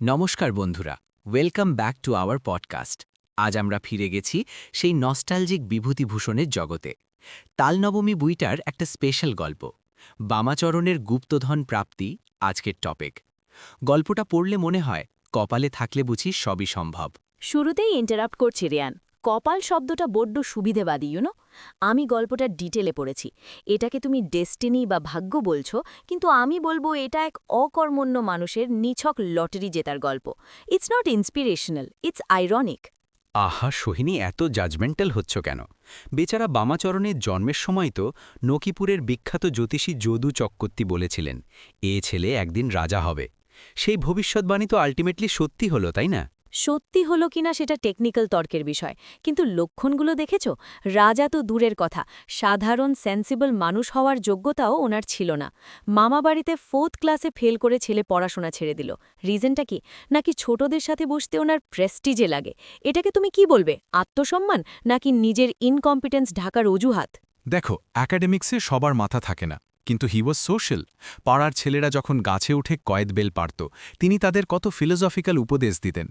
নমস্কার বন্ধুরা, welcome back to our podcast. আজ আমরা ফিরে গেছি সেই নস্টালজিক বিভূতিভূষণের জগতে। তালনবমী বইটার একটা স্পেশাল গল্প, বামাচরণের গুপ্তধন প্রাপ্তি আজকের টপিক। গল্পটা পড়লে মনে হয় কপালে থাকলে বুঝি সবই সম্ভব। শুরুতেই ইন্টারাপ্ট করছি রিয়ান। কপাল শব্দটা বড্ড সুবিধেবাদী ইউনো। আমি গল্পটা ডিটেলে পড়েছি। এটাকে তুমি ডেস্টিনি বা ভাগ্য বলছো, কিন্তু আমি বলবো এটা এক অকর্মণ্য মানুষের নিছক লটারি জেতার গল্প। It's not inspirational, it's ironic. আহা সোহিনী, এত জাজমেন্টাল হচ্ছ কেন? বেচারা বামাচরণের জন্মের সময় তো নকিপুরের বিখ্যাত জ্যোতিষী যদু চক্রবর্তী বলেছিলেন, এ ছেলে একদিন রাজা হবে। সেই ভবিষ্যৎবাণী তো আলটিমেটলি সত্যি হলো, তাই না? সত্যি হলো কিনা সেটা টেকনিক্যাল তর্কের বিষয়, কিন্তু লক্ষণগুলো দেখেছ? রাজা তো দূরের কথা, সাধারণ সেন্সিবল মানুষ হওয়ার যোগ্যতাও ওনার ছিল না। মামাবাড়িতে 4th ক্লাসে ফেল করে ছেলে পড়াশোনা ছেড়ে দিল। রিজনটা কি? নাকি ছোটদের সাথে বসতে ওনার প্রেস্টিজে লাগে? এটাকে তুমি কি বলবে, আত্মসম্মান নাকি নিজের ইনকম্পিটেন্স ঢাকার অজুহাত? দেখো, অ্যাকাডেমিক্সে সবার মাথা থাকে না, কিন্তু হি ওয়াজ সোশ্যাল। পাড়ার ছেলেরা যখন গাছে উঠে কয়েদ বেল পারত, তিনি তাদের কত ফিলোসফিক্যাল উপদেশ দিতেন।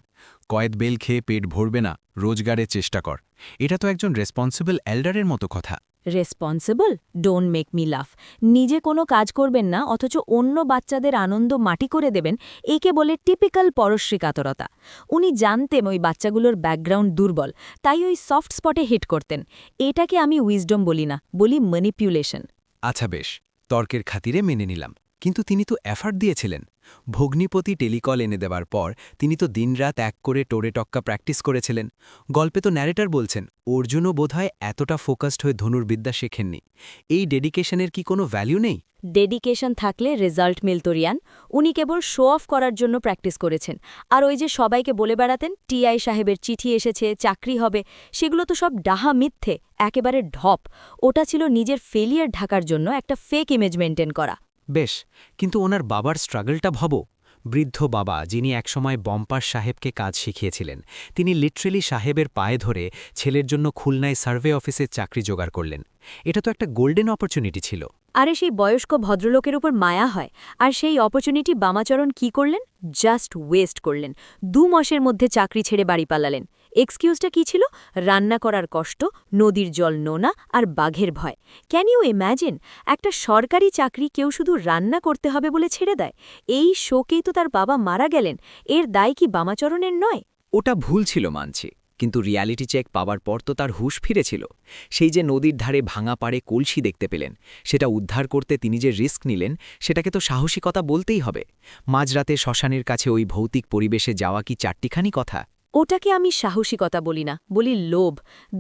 কয়েদ বেল খেয়ে পেট ভরবে না, রোজগারের চেষ্টা কর। এটা তো একজন রেসপন্সিবল এল্ডারের মতো কথা। রেসপন্সিবল? ডোন্ট মেক মি লাফ। নিজে কোনো কাজ করবেন না, অথচ অন্য বাচ্চাদের আনন্দ মাটি করে দেবেন, একে বলে টিপিক্যাল পরশ্রী কাতরতা। উনি জানতেন ওই বাচ্চাগুলোর ব্যাকগ্রাউন্ড দুর্বল, তাই ওই সফট স্পটে হিট করতেন। এটাকে আমি উইজডম বলি না, বলি ম্যানিপুলেশন। আচ্ছা বেশ, তর্কের খাতিরে মেনে নিলাম, কিন্তু তিনি তো এফার্ট দিয়েছিলেন। ভগ্নিপতি টেলিকল এনে দেওয়ার পর তিনি তো দিনরাত এক করে টোরে টক্কা প্র্যাকটিস করেছিলেন। গল্পে তো ন্যারেটর বলছেন অর্জুনও বোধহয় এতটা ফোকাসড হয়ে ধনুর্বিদ্যা শেখেননি। এই ডেডিকেশনের কি কোনো ভ্যালু নেই? ডেডিকেশন থাকলে রেজাল্ট মিলত রিয়ান। উনি কেবল শো অফ করার জন্য প্র্যাকটিস করেছেন। আর ওই যে সবাইকে বলে বেড়াতেন টিআই সাহেবের চিঠি এসেছে, চাকরি হবে, সেগুলো তো সব ডাহা মিথ্যে, একেবারে ঢপ। ওটা ছিল নিজের ফেলিয়ার ঢাকার জন্য একটা ফেক ইমেজ মেনটেন করা। বেশ, কিন্তু ওনার বাবার স্ট্রাগলটা ভাবো। বৃদ্ধ বাবা, যিনি একসময় বম্পার সাহেবকে কাজ শিখিয়েছিলেন, তিনি লিটারেলি সাহেবের পায়ে ধরে ছেলের জন্য খুলনায় সার্ভে অফিসে চাকরি জোগাড় করলেন। এটা তো একটা গোল্ডেন অপরচুনিটি ছিল। আরে সেই বয়স্ক ভদ্রলোকের উপর মায়া হয়, আর সেই অপরচুনিটি বামাচরণ কি করলেন? জাস্ট ওয়েস্ট করলেন। 2 মাসের মধ্যে চাকরি ছেড়ে বাড়ি পালালেন। এক্সকিউজটা কি ছিল? রান্না করার কষ্ট, নদীর জল নোনা আর বাঘের ভয়। Can you imagine? একটা সরকারি চাকরি কেউ শুধু রান্না করতে হবে বলে ছেড়ে দেয়? এই শোকেই তো তার বাবা মারা গেলেন। এর দায় কি বামাচরণের নয়? ওটা ভুল ছিল মানছি, কিন্তু রিয়ালিটি চেক পাওয়ার পর তো তার হুঁশ ফিরেছিল। সেই যে নদীর ধারে ভাঙা পাড়ে কলসি দেখতে পেলেন, সেটা উদ্ধার করতে তিনি যে রিস্ক নিলেন, সেটাকে তো সাহসিকতা বলতেই হবে। মাঝরাতে শ্মশানের কাছে ওই ভৌতিক পরিবেশে যাওয়া কি চারটিখানি কথা? ওটাকে আমি সাহসিকতা বলি না, বলি লোভ।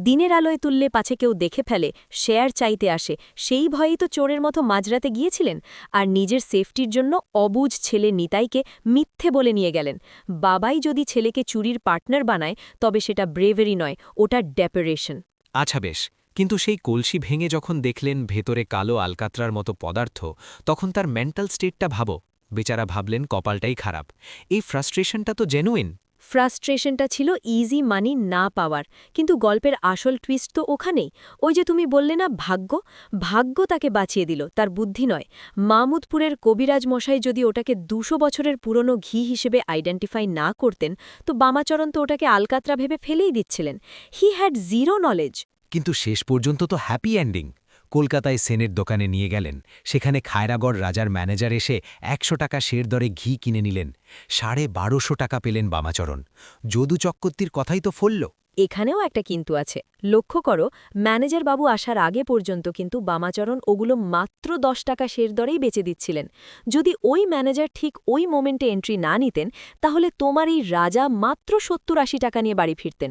দিনের আলোয় তুললে পাছে কেউ দেখে ফেলে, শেয়ার চাইতে আসে, সেই ভয়েই তো চোরের মতো মাঝরাতে গিয়েছিলেন। আর নিজের সেফটির জন্য অবুঝ ছেলে নিতাইকে মিথ্যে বলে নিয়ে গেলেন। বাবাই যদি ছেলেকে চুরির পার্টনার বানায়, তবে সেটা ব্রেভেরি নয়, ওটা ডেপারেশন। আচ্ছা বেশ, কিন্তু সেই কলসি ভেঙে যখন দেখলেন ভেতরে কালো আলকাতরার মতো পদার্থ, তখন তার মেন্টাল স্টেটটা ভাবো। বেচারা ভাবলেন কপালটাই খারাপ। এই ফ্রাস্ট্রেশনটা তো জেনুইন। ফ্রাস্ট্রেশনটা ছিল ইজি মানি না পাওয়ার, কিন্তু গল্পের আসল টুইস্ট তো ওখানেই। ওই যে তুমি বললে না ভাগ্য, ভাগ্য তাকে বাঁচিয়ে দিল, তার বুদ্ধি নয়। মাহমুদপুরের কবিরাজ মশাই যদি ওটাকে 200 বছরের পুরনো ঘি হিসেবে আইডেন্টিফাই না করতেন, তো বামাচরণ তো ওটাকে আলকাতরা ভেবে ফেলেই দিচ্ছিলেন। He had zero knowledge. কিন্তু শেষ পর্যন্ত তো হ্যাপি এন্ডিং। কলকাতায় সেনের দোকানে নিয়ে গেলেন, সেখানে খায়রাগড় রাজার ম্যানেজার এসে 100 টাকা শের দরে ঘি কিনে নিলেন। 1250 টাকা পেলেন বামাচরণ। যদু চক্রবর্তীর কথাই তো ফলল। এখানেও একটা কিন্তু আছে। লক্ষ্য করো, ম্যানেজার বাবু আসার আগে পর্যন্ত কিন্তু বামাচরণ ওগুলো মাত্র 10 টাকা শের দরেই বেচে দিচ্ছিলেন। যদি ওই ম্যানেজার ঠিক ওই মোমেন্টে এন্ট্রি না নিতেন, তাহলে তোমার এই রাজা মাত্র 70-80 টাকা নিয়ে বাড়ি ফিরতেন।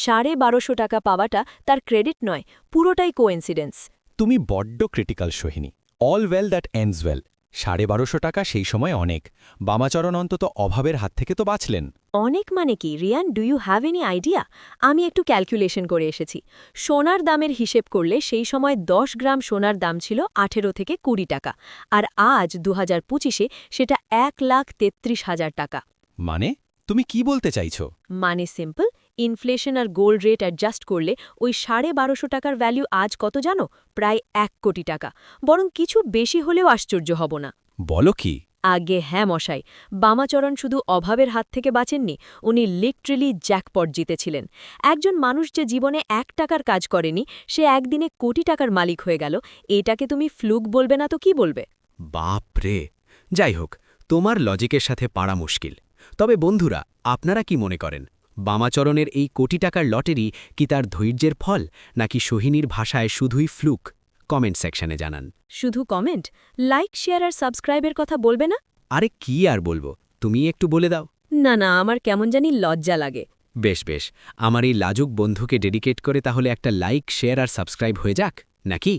1250 টাকা পাওয়াটা তার ক্রেডিট নয়, পুরোটাই কোইন্সিডেন্স। তুমি বড্ড critical Sohini. All well that ends well. 1250 টাকা সেই সময় অনেক। বামাচরণ অন্তত অভাবের হাত থেকে তো বাঁচলেন। অনেক মানে কি Riyan? Do you have any idea? আমি একটু ক্যালকুলেশন করে এসেছি। সোনার দামের হিসেব করলে সেই সময় 10 গ্রাম সোনার দাম ছিল 18 থেকে 20 টাকা, আর আজ 2025-এ সেটা 1,33,000 টাকা। মানে তুমি কি বলতে চাইছো? মানে সিম্পল, ইনফ্লেশন আর গোল্ড রেট অ্যাডজাস্ট করলে ওই 1250 টাকার ভ্যালু আজ কত জানো? প্রায় 1 কোটি টাকা। বরং কিছু বেশি হলেও আশ্চর্য হব না। বলো কি? আগে হ্যাঁ মশাই, বামাচরণ শুধু অভাবের হাত থেকে বাঁচেননি, উনি লিটারেলি জ্যাকপট জিতেছিলেন। একজন মানুষ যে জীবনে 1 টাকার কাজ করেনি, সে একদিনে কোটি টাকার মালিক হয়ে গেল, এটাকে তুমি ফ্লুক বলবে না তো কি বলবে? বাপ রে! যাই হোক, তোমার লজিকের সাথে পারা মুশকিল। তবে বন্ধুরা, আপনারা কি মনে করেন বামাচরণের এই কোটি টাকার লটারি কি তার ধৈর্যের ফল, নাকি সোহিনীর ভাষায় শুধুই ফ্লুক? কমেন্ট সেকশনে জানান। শুধু কমেন্ট, লাইক, শেয়ার আর সাবস্ক্রাইবের কথা বলবে না? আরে কি আর বলবো, তুমি একটু বলে দাও। না না, আমার কেমন জানি লজ্জা লাগে। বেশ বেশ, আমার এই লাজুক বন্ধুকে ডেডিকেট করে তাহলে একটা লাইক, শেয়ার আর সাবস্ক্রাইব হয়ে যাক, নাকি?